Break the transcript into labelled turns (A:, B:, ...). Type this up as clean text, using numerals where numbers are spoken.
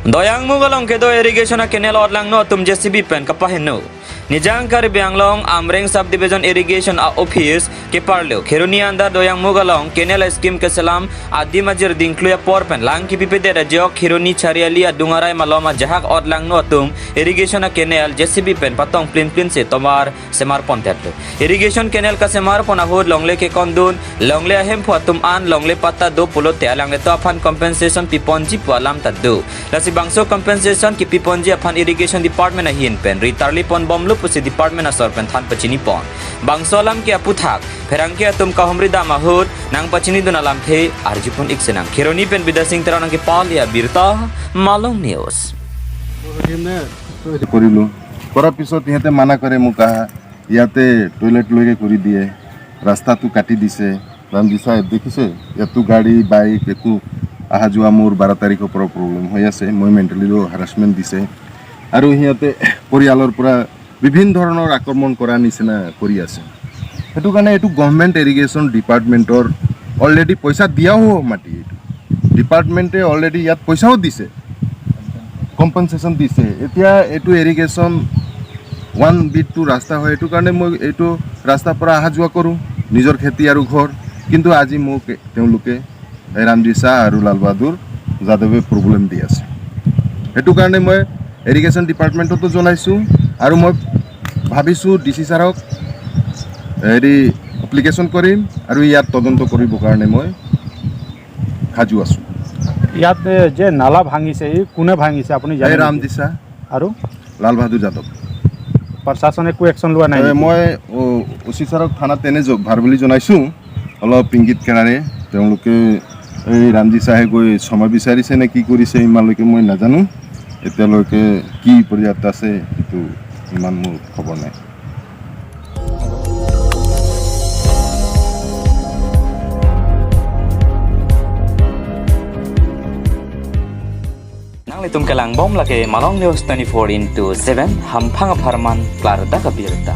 A: Doyang mugalong kedo irrigation canal odlang no tum JCB pen kapahino. Nijangkar Bianglong Amreng Subdivision Irrigation Office ke parlo Kheruni andar doyang mugalong canal scheme ke salam adi majir dinkluya porpen lang ki pipede rajyo Kheruni Chariali Dungarai Maloma jahak odlang no tum irrigation canal JCB pen patong plin se tomar semar pontetlo. Irrigation canal ka semar pon ahud longle ke kondun longle ahem phuatum an longle pata do pulote alang to afan compensation piponji pualam tadu. Lasi bangso compensation ki piponji afan irrigation department ahin pen ritarli pon bomlu pusi department asor pen than pachini pon bangso alam ki aputhak pherang ki atum ka homrida mahud nang pachini dun alam the arjipun iksenang Kheruni pen bidasing terang ki paulia birta malong news
B: করিলো কৰাৰ পিছত ইহঁতে মানা কৰে মোক ইয়াতে toilet লৈকে কৰি দিয়ে ৰাস্তাটো কাটি দিছে ৰামজি সাহেব দেখিছে ইয়াতো গাড়ী বাইক একো আহা যোৱা মোৰ 12 তাৰিখৰ পৰা প্ৰব্লেম হৈ আছে মই মেণ্টেলিও হাৰাসমেন্ট দিছে আৰু ইহঁতে পৰিয়ালৰ পৰা বিভিন্ন ধৰণৰ আক্ৰমণ কৰা নিচিনা কৰি আছে সেইটো কাৰণে এটো গভৰ্ণমেণ্ট ইৰিগেশ্যন ডিপাৰ্টমেণ্টৰ অলৰেডি পইচা দিয়াও মাটি ডিপাৰ্টমেণ্টে অলৰেডি ইয়াত পইচাও দিছে compensation দিছে এতিয়া এটো ইৰিগেশ্যন 1 বিট টু ৰাস্তা হয় এটো কাৰণে মই এটো ৰাস্তা পৰা আহা যোৱা কৰো নিজৰ খেতি আৰু ঘৰ কিন্তু আজি মোক তেওঁলোকে ৰামজি সাহ আৰু লাল বাহাদুৰ যাদৱে প্ৰব্লেম দি আছে এটো কাৰণে মই ইৰিগেশ্যন ডিপাৰ্টমেণ্টতো জনাইছো আৰু মই ভাবিছো ডিসি সাৰক এৰি এপ্লিকেশন কৰিম আৰু ইয়াত তদন্ত কৰিব কাৰণে মই সাজু আছো
C: ইয়াত যে নালা ভাঙিছে কোনে ভাঙিছে আপুনি জানে
B: ৰামজি সাহ
C: আৰু
B: লাল বাহাদুৰ যাদৱ
C: প্ৰশাসনে একো একশন লোৱা নাই
B: মই ওসি সাৰক থানা তেনে ভাৰ বুলি জনাইছো অলপ পিংগিত কেৰাৰে তেওঁলোকে এই ৰামজি সাহে গৈ সময় বিচাৰিছে নে কি কৰিছে ইমানলৈকে মই নাজানো এতিয়ালৈকে কি পৰ্যাপ্ত আছে এটো ইমান মোৰ খবৰ নাই
A: Litum kelang bom lake Malong News 24/7 hampang aparman klar da kabirta.